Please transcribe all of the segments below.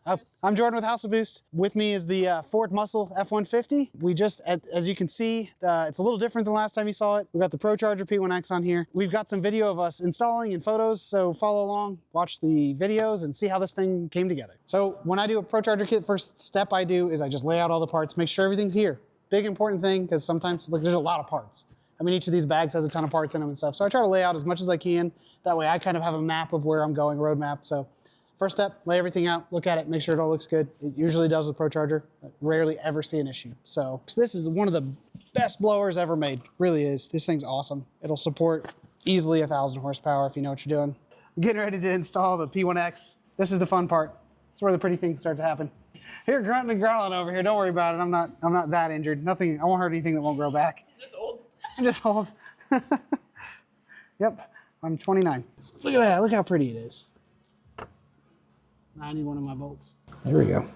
I'm Jordan with House of Boost. With me is the Ford Muscle F-150. We just, as you can see, it's a little different than last time you saw it. We've got the ProCharger P1X on here. We've got some video of us installing and photos, so follow along, watch the videos, and see how this thing came together. So when I do a ProCharger kit, first step I do is I just lay out all the parts, make sure everything's here. Big important thing, because sometimes there's a lot of parts. I mean, each of these bags has a ton of parts in them and stuff, so I try to lay out as much as I can. That way I kind of have a map of where I'm going, road map. So first step, lay everything out, look at it, make sure it all looks good. It usually does with ProCharger. I rarely ever see an issue. So this is one of the best blowers ever made, really is. This thing's awesome. It'll support easily 1,000 horsepower if you know what you're doing. I'm getting ready to install the P1X. This is the fun part. It's where the pretty things start to happen. You're grunting and growling over here. Don't worry about it. I'm not that injured. Nothing. I won't hurt anything that won't grow back. He's just old. I'm just old. Yep. I'm 29. Look at that. Look how pretty it is. I need one of my bolts. There we go.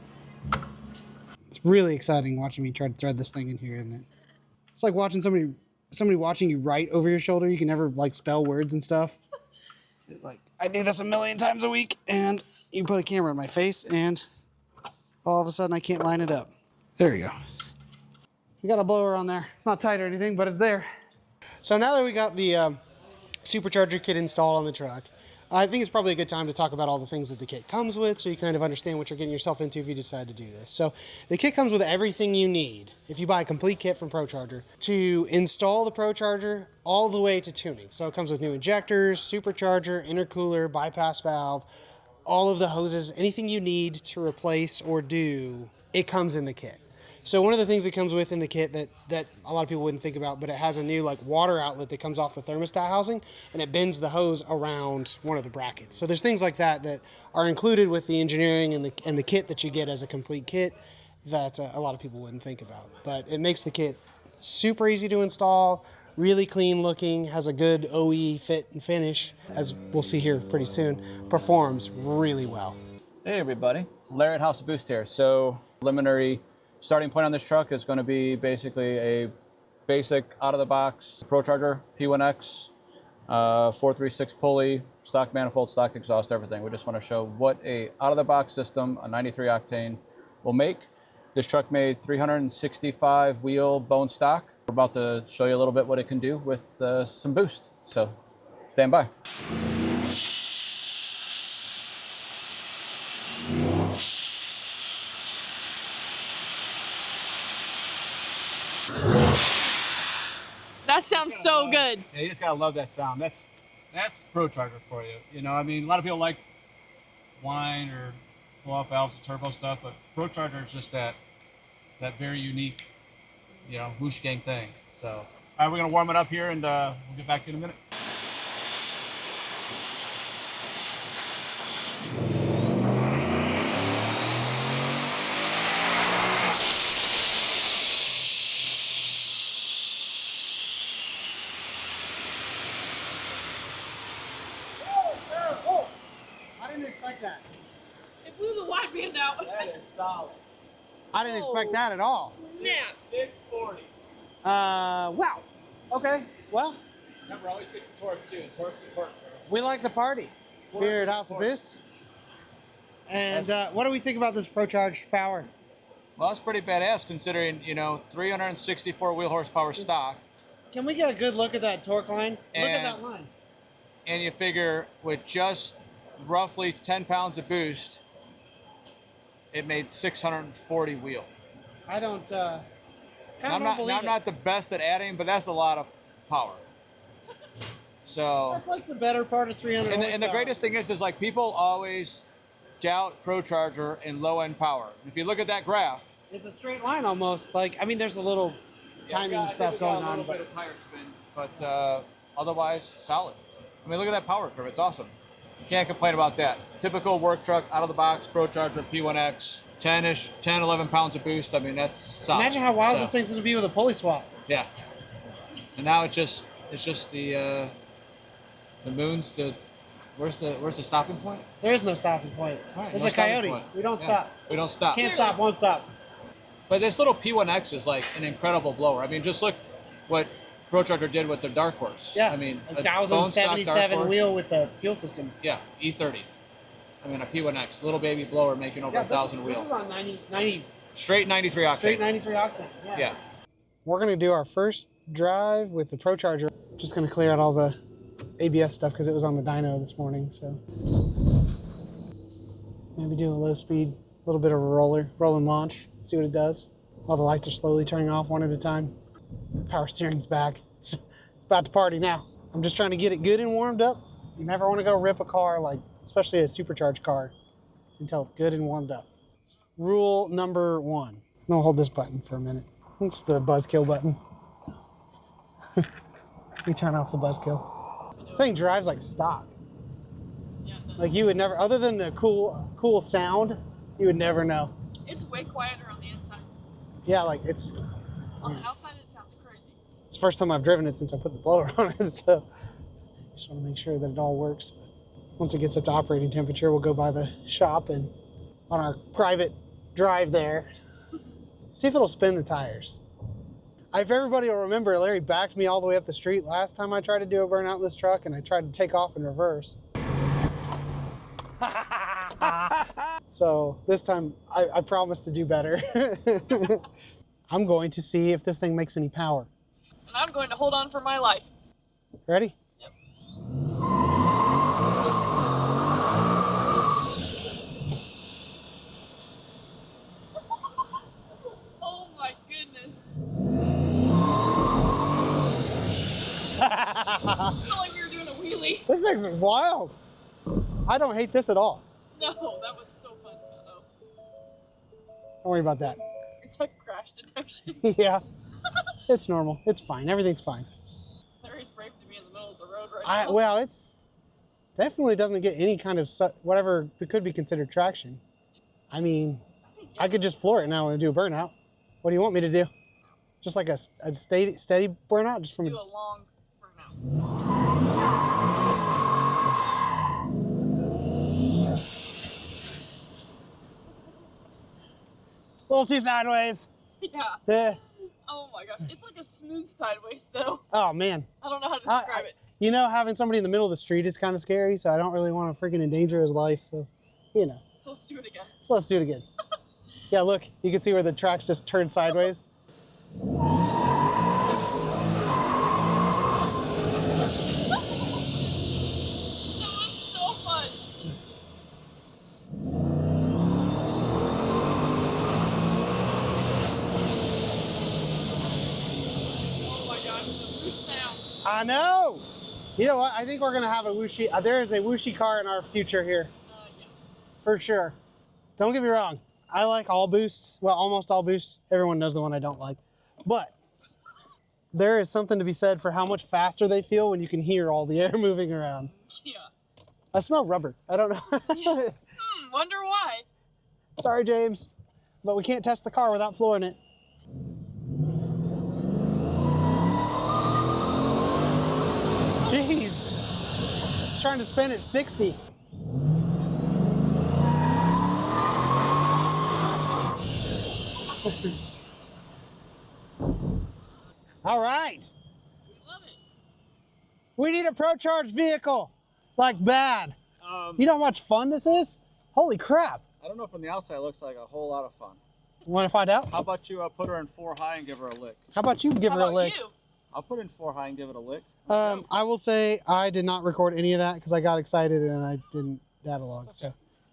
It's really exciting watching me try to thread this thing in here, isn't it? It's like watching somebody watching you write over your shoulder. You can never like spell words and stuff. It's like, I do this a million times a week, and you put a camera in my face, and all of a sudden I can't line it up. There you go. We got a blower on there. It's not tight or anything, but it's there. So now that we got the Supercharger kit installed on the truck, I think it's probably a good time to talk about all the things that the kit comes with, so you kind of understand what you're getting yourself into if you decide to do this. So the kit comes with everything you need, if you buy a complete kit from ProCharger, to install the ProCharger all the way to tuning. So it comes with new injectors, supercharger, intercooler, bypass valve, all of the hoses, anything you need to replace or do, it comes in the kit. So one of the things that comes with in the kit that a lot of people wouldn't think about, but it has a new like water outlet that comes off the thermostat housing, and it bends the hose around one of the brackets. So there's things like that that are included with the engineering and the kit that you get as a complete kit that a lot of people wouldn't think about. But it makes the kit super easy to install, really clean looking, has a good OE fit and finish, as we'll see here pretty soon, performs really well. Hey everybody, Larry at House of Boost here. So preliminary starting point on this truck is going to be basically a basic out-of-the-box ProCharger P1X, 436 pulley, stock manifold, stock exhaust, everything. We just want to show what a out-of-the-box system, a 93 octane, will make. This truck made 365 wheel bone stock. We're about to show you a little bit what it can do with some boost. So stand by. That sounds so good. Yeah, you just gotta love that sound. That's ProCharger for you. You know, I mean, a lot of people like whine or blow-off valves and turbo stuff, but ProCharger is just that very unique, you know, whoosh gang thing. So, all right, we're gonna warm it up here, and we'll get back to you in a minute. It blew the wideband out. That is solid. I didn't expect that at all. Snap. 640. Wow. Okay, well, Remember, always get the torque too. Torque's important. we like to party here at House of Boost. And what do we think about this ProCharged power? Well, it's pretty badass considering, you know, 364 wheel horsepower stock. Can we get a good look at that torque line? Look at And- that line. And you figure with just roughly 10 pounds of boost, it made 640 wheel. I don't, Now, kind of don't believe I'm it. not the best at adding, but that's a lot of power. So, That's like the better part of 300 and the horsepower. greatest thing is like people always doubt ProCharger in low-end power. If you look at that graph, It's a straight line almost. Like, I mean, there's a little timing stuff going a on. little But bit of tire spin, but otherwise solid. I mean, look at that power curve. It's awesome. You can't complain about that. Typical work truck, out of the box, ProCharger P1X, 10-ish, 10, 11 pounds of boost. I mean, that's solid. imagine how wild So, this thing's going to be with a pulley swap. Yeah. And now it's just the moon's where's the stopping point? There is no stopping point. All right, It's no a stopping Coyote. point. We don't Yeah, stop. We don't stop. Can't stop, won't stop. But this little P1X is like an incredible blower. I mean, just look what ProCharger did with their Dark Horse. Yeah, I mean, a a bone stock Dark 1077 Horse. wheel with the fuel system. Yeah, E30. I I mean, a P1X, little baby blower making over 1,000 wheel. This is on 90 Straight 93 octane. straight 93 octane. Yeah. We're gonna do our first drive with the ProCharger. Just gonna clear out all the ABS stuff because it was on the dyno this morning. So maybe doing a low speed, a little bit of a roll and launch, see what it does. All the lights are slowly turning off one at a time. Power steering's back. It's about to party now. I'm just trying to get it good and warmed up. You never want to go rip a car, like especially a supercharged car, until it's good and warmed up. Rule number 1. I'll hold this button for a minute. It's the buzzkill button. We turn off the buzzkill. The thing drives like stock. Like you would never, other than the cool sound, you would never know. It's way quieter on the inside. Yeah, like it's. On the outside, it sounds crazy. It's the first time I've driven it since I put the blower on it, so just want to make sure that it all works. But once it gets up to operating temperature, we'll go by the shop and on our private drive there, see if it'll spin the tires. If everybody will remember, Larry backed me all the way up the street last time I tried to do a burnout in this truck, and I tried to take off in reverse. So this time, I promise to do better. I'm going to see if this thing makes any power. And I'm going to hold on for my life. Ready? Yep. Oh my goodness. I felt like we were doing a wheelie. This thing's wild. I don't hate this at all. No, that was so fun. Uh-oh. Don't worry about that. It's like crash detection. Yeah, it's normal. It's fine. Everything's fine. Larry's brave to be in the middle of the road right now. Well, it's definitely doesn't get any kind of whatever could be considered traction. I mean, I could just floor it now and do a burnout. What do you want me to do? Just like a steady burnout? Just from Do a long burnout. a little too sideways. Yeah. Oh my gosh. It's like a smooth sideways though. Oh man. I don't know how to describe it. You know, having somebody in the middle of the street is kind of scary, so I don't really want to freaking endanger his life. So, you know. So let's do it again. So let's do it again. Yeah, look, you can see where the tracks just turned sideways. I know. You know what? I think we're gonna have a whooshy. There is a whooshy car in our future here, Yeah. for sure. Don't get me wrong. I like all boosts. Well, almost all boosts. Everyone knows the one I don't like, but there is something to be said for how much faster they feel when you can hear all the air moving around. Yeah. I smell rubber. I don't know. Wonder why. Sorry, James, but we can't test the car without flooring it. Jeez, it's trying to spin at 60. All right. We love it. We need a ProCharge vehicle, like bad. You know how much fun this is? Holy crap. I don't know, from the outside it looks like a whole lot of fun. Want to find out? How about you put her in 4 high and give her a lick? How about you give her a lick? You? I'll put in 4 high and give it a lick. I will say I did not record any of that because I got excited and I didn't data log. So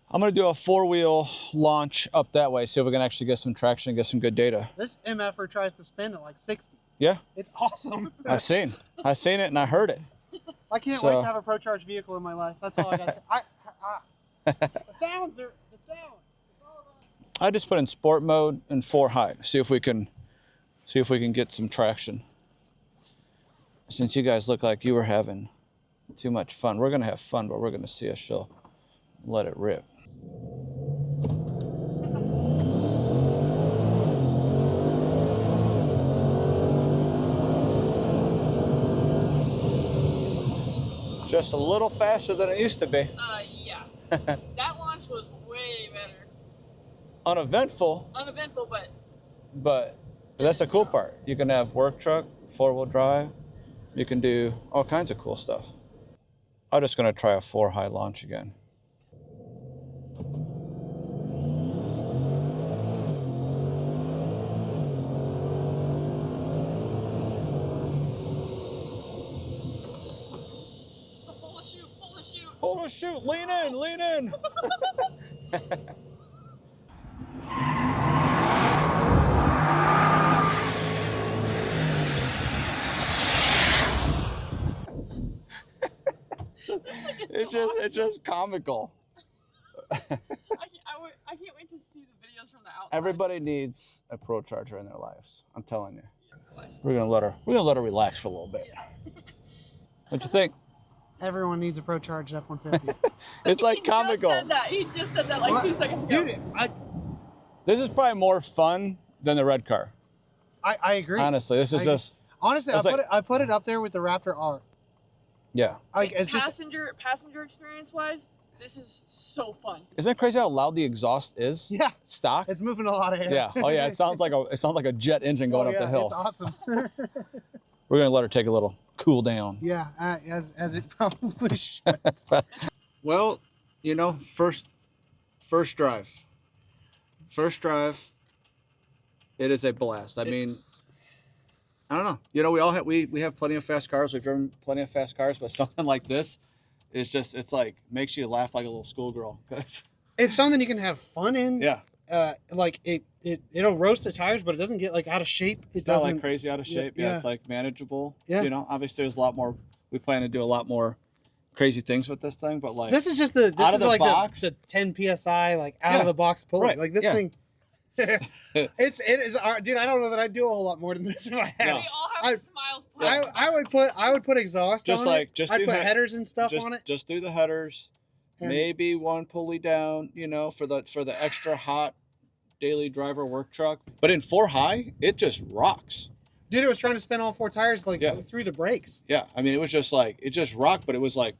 I'm going to do a 4-wheel launch up that way, see if we can actually get some traction and get some good data. this MFer tries to spin at like 60. Yeah, It's awesome. I seen it and I heard it. I can't wait to have a ProCharge vehicle in my life. That's all I got to say. The sounds are the sound. It's all about. I just put in sport mode and 4 high, see if we can get some traction. Since you guys look like you were having too much fun, we're gonna have fun, but we're gonna see if she'll let it rip. Just a little faster than it used to be. Yeah. That launch was way better. Uneventful, but that's the cool part. You can have work truck, 4-wheel drive. You can do all kinds of cool stuff. I'm just gonna try a 4 high launch again. Oh shoot, lean in, lean in. It's just comical. I can't wait to see the videos from the outside. Everybody needs a ProCharger in their lives. I'm telling you. We're gonna let her relax for a little bit. What you think? Everyone needs a ProCharger F-150. It's like comical. He just said that like 2 seconds ago. Dude, This is probably more fun than the red car. I agree. Honestly, this is just. Honestly, I put it up there with the Raptor R. Yeah. Like it's passenger experience wise, this is so fun. Isn't it crazy how loud the exhaust is? Yeah. Stock. It's moving a lot of air. Yeah. Oh yeah. It sounds like a jet engine going up the hill. It's awesome. We're gonna let her take a little cool down. Yeah, as it probably should. Well, you know, first drive. It is a blast. I mean, I don't know. You know, we have plenty of fast cars. We've driven plenty of fast cars, but something like this is just, it's like makes you laugh like a little schoolgirl. It's something you can have fun in. Yeah. Like it'll roast the tires, but it doesn't get like out of shape. It's not like crazy out of shape. Yeah, it's like manageable. Yeah. You know, obviously there's a lot more. We plan to do a lot more crazy things with this thing, but like this is just the box. The 10 psi like out of the box pull. Right. Like this thing. it is dude. I don't know that I'd do a whole lot more than this if I had. We all have smiles. I would put exhaust on it. I'd put headers and stuff on it. Just do the headers. And maybe one pulley down, you know, for the extra hot daily driver work truck. But in 4 high, it just rocks. Dude, it was trying to spin all 4 tires like through the brakes. Yeah, I mean, it was just like it just rocked, but it was like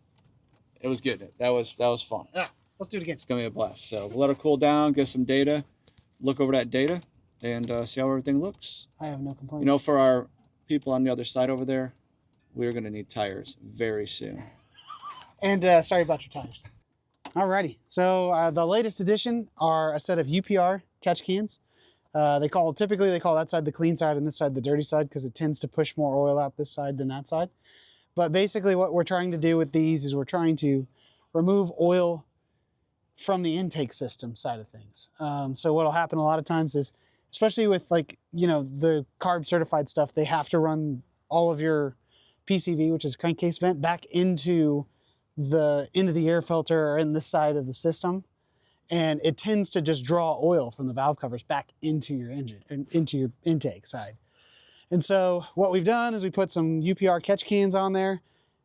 it was getting it. That was fun. Yeah, let's do it again. It's gonna be a blast. So we'll let her cool down, get some data, look over that data, and see how everything looks. I have no complaints. You know, for our people on the other side over there, we're gonna need tires very soon. And sorry about your tires. Alrighty, so the latest addition are a set of UPR catch cans. Typically they call that side the clean side and this side the dirty side because it tends to push more oil out this side than that side. But basically what we're trying to do with these is we're trying to remove oil from the intake system side of things. So what'll happen a lot of times is, especially with like, you know, the carb certified stuff, they have to run all of your PCV, which is crankcase vent, back into the air filter or in this side of the system, and it tends to just draw oil from the valve covers back into your engine and into your intake side. And so what we've done is we put some UPR catch cans on there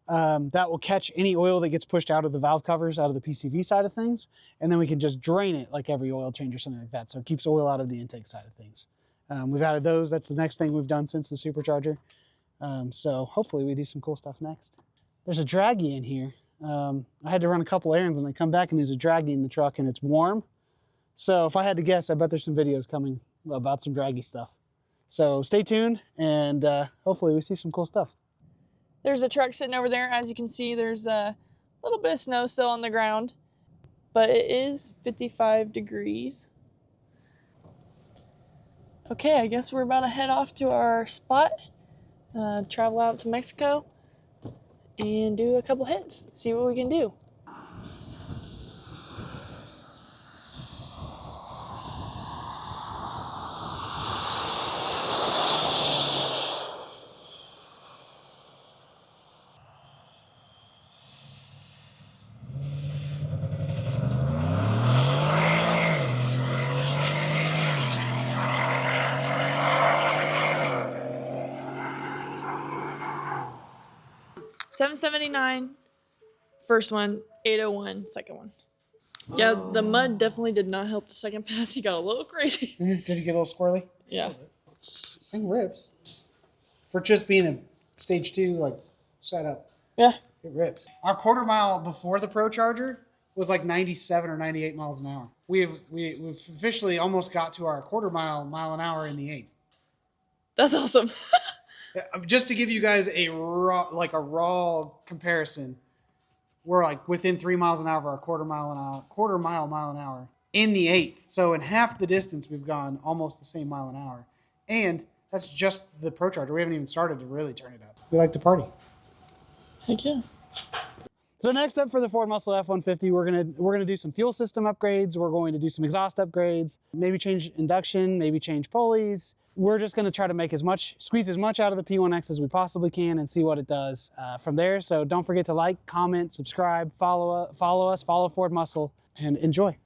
that will catch any oil that gets pushed out of the valve covers, out of the PCV side of things, and then we can just drain it like every oil change or something like that. So it keeps oil out of the intake side of things. We've added those. That's the next thing we've done since the Supercharger. So hopefully we do some cool stuff next. There's a draggy in here. I had to run a couple errands and I come back and there's a draggy in the truck and it's warm. So if I had to guess, I bet there's some videos coming about some draggy stuff. So stay tuned and hopefully we see some cool stuff. There's a truck sitting over there. As you can see, there's a little bit of snow still on the ground, but it is 55 degrees. Okay, I guess we're about to head off to our spot, travel out to Mexico, and do a couple hits, see what we can do. $779, first one, $801, second one. Yeah, the mud definitely did not help the second pass. He got a little crazy. Did you get a little squirrely? Yeah. This thing rips. For just being a stage 2 like setup. Yeah. It rips. Our quarter mile before the ProCharger was like 97 or 98 miles an hour. We've officially almost got to our quarter mile an hour in the 8th. That's awesome. Just to give you guys a raw comparison, we're like within 3 miles an hour of our quarter mile an hour in the 8th. So in half the distance, we've gone almost the same mile an hour. And that's just the ProCharger. We haven't even started to really turn it up. We like to party. Heck yeah. So next up for the Ford Muscle F-150, we're gonna do some fuel system upgrades. We're going to do some exhaust upgrades, maybe change induction, maybe change pulleys. We're just gonna try to squeeze as much out of the P1X as we possibly can and see what it does from there. So don't forget to like, comment, subscribe, follow us, follow Ford Muscle, and enjoy.